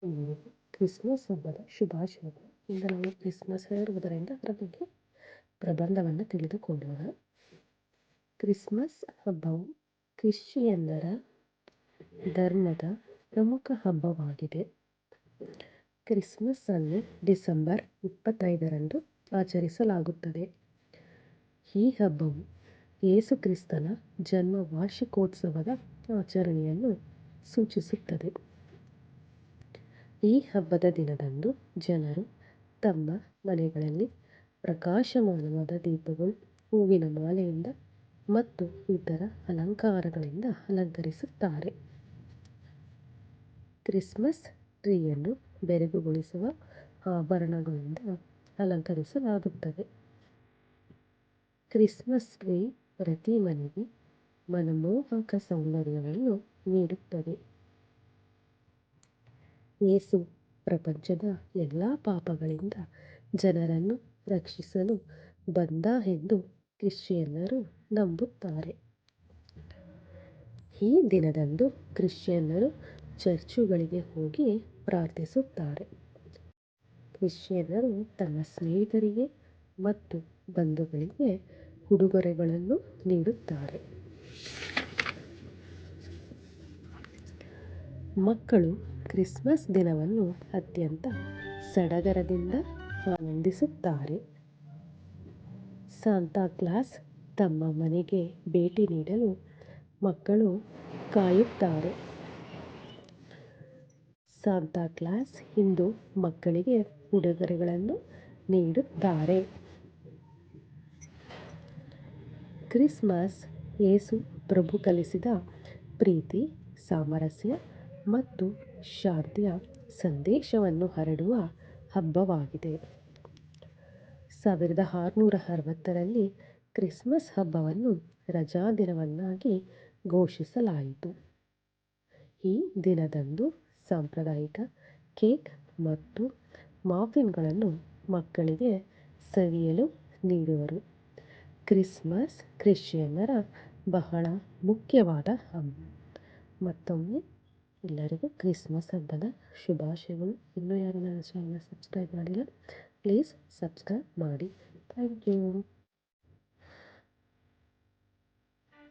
ಎಲ್ಲರಿಗೂ ಕ್ರಿಸ್ಮಸ್ ಹಬ್ಬದ ಶುಭಾಶಯಗಳು. ಈಗ ನಾವು ಕ್ರಿಸ್ಮಸ್ ಇರುವುದರಿಂದ ಅದರ ಬಗ್ಗೆ ಪ್ರಬಂಧವನ್ನು ತಿಳಿದುಕೊಳ್ಳೋಣ. ಕ್ರಿಸ್ಮಸ್ ಹಬ್ಬವು ಕ್ರಿಶ್ಚಿಯನ್ನರ ಧರ್ಮದ ಪ್ರಮುಖ ಹಬ್ಬವಾಗಿದೆ. ಕ್ರಿಸ್ಮಸ್ ಅನ್ನು ಡಿಸೆಂಬರ್ 25ರಂದು ಆಚರಿಸಲಾಗುತ್ತದೆ. ಈ ಹಬ್ಬವು ಯೇಸು ಕ್ರಿಸ್ತನ ಜನ್ಮ ವಾರ್ಷಿಕೋತ್ಸವದ ಆಚರಣೆಯನ್ನು ಸೂಚಿಸುತ್ತದೆ. ಈ ಹಬ್ಬದ ದಿನದಂದು ಜನರು ತಮ್ಮ ಮನೆಗಳಲ್ಲಿ ಪ್ರಕಾಶಮಾನವಾದ ದೀಪಗಳು, ಹೂವಿನ ಮಾಲೆಯಿಂದ ಮತ್ತು ಇತರ ಅಲಂಕಾರಗಳಿಂದ ಅಲಂಕರಿಸುತ್ತಾರೆ. ಕ್ರಿಸ್ಮಸ್ ಟ್ರೀಯನ್ನು ಬೆರಗುಗೊಳಿಸುವ ಆಭರಣಗಳಿಂದ ಅಲಂಕರಿಸಲಾಗುತ್ತದೆ. ಕ್ರಿಸ್ಮಸ್ ಟ್ರೀ ಪ್ರತಿ ಮನೆಗೆ ಮನಮೋಹಕ ಸೌಂದರ್ಯವನ್ನು ನೀಡುತ್ತದೆ. ಯೇಸು ಪ್ರಪಂಚದ ಎಲ್ಲ ಪಾಪಗಳಿಂದ ಜನರನ್ನು ರಕ್ಷಿಸಲು ಬಂದ ಎಂದು ಕ್ರಿಶ್ಚಿಯನ್ನರು ನಂಬುತ್ತಾರೆ. ಈ ದಿನದಂದು ಕ್ರಿಶ್ಚಿಯನ್ನರು ಚರ್ಚುಗಳಿಗೆ ಹೋಗಿ ಪ್ರಾರ್ಥಿಸುತ್ತಾರೆ. ಕ್ರಿಶ್ಚಿಯನ್ನರು ತಮ್ಮ ಸ್ನೇಹಿತರಿಗೆ ಮತ್ತು ಬಂಧುಗಳಿಗೆ ಉಡುಗೊರೆಗಳನ್ನು ನೀಡುತ್ತಾರೆ. ಮಕ್ಕಳು ಕ್ರಿಸ್ಮಸ್ ದಿನವನ್ನು ಅತ್ಯಂತ ಸಡಗರದಿಂದ ಆನಂದಿಸುತ್ತಾರೆ. ಸಾಂತಾ ಕ್ಲಾಸ್ ತಮ್ಮ ಮನೆಗೆ ಭೇಟಿ ನೀಡಲು ಮಕ್ಕಳು ಕಾಯುತ್ತಾರೆ. ಸಾಂತಾ ಕ್ಲಾಸ್ ಇಂದು ಮಕ್ಕಳಿಗೆ ಉಡುಗೊರೆಗಳನ್ನು ನೀಡುತ್ತಾರೆ. ಕ್ರಿಸ್ಮಸ್ ಯೇಸು ಪ್ರಭು ಕಲಿಸಿದ ಪ್ರೀತಿ, ಸಾಮರಸ್ಯ ಮತ್ತು ಶಾಂತಿಯ ಸಂದೇಶವನ್ನು ಹರಡುವ ಹಬ್ಬವಾಗಿದೆ. 1660ರಲ್ಲಿ ಕ್ರಿಸ್ಮಸ್ ಹಬ್ಬವನ್ನು ರಜಾದಿನವನ್ನಾಗಿ ಘೋಷಿಸಲಾಯಿತು. ಈ ದಿನದಂದು ಸಾಂಪ್ರದಾಯಿಕ ಕೇಕ್ ಮತ್ತು ಮಫಿನ್ಗಳನ್ನು ಮಕ್ಕಳಿಗೆ ಸವಿಯಲು ನೀಡುವರು. ಕ್ರಿಸ್ಮಸ್ ಕ್ರಿಶ್ಚಿಯನ್ನರ ಬಹಳ ಮುಖ್ಯವಾದ ಹಬ್ಬ. ಮತ್ತೊಮ್ಮೆ ಎಲ್ಲರಿಗೂ ಕ್ರಿಸ್ಮಸ್ ಹಬ್ಬದ ಶುಭಾಶಯಗಳು. ಇನ್ನೂ ಯಾರು ನನ್ನ ಚಾನಲ್ ಸಬ್ಸ್ಕ್ರೈಬ್ ಮಾಡಿಲ್ಲ, ಪ್ಲೀಸ್ ಸಬ್ಸ್ಕ್ರೈಬ್ ಮಾಡಿ. Thank you.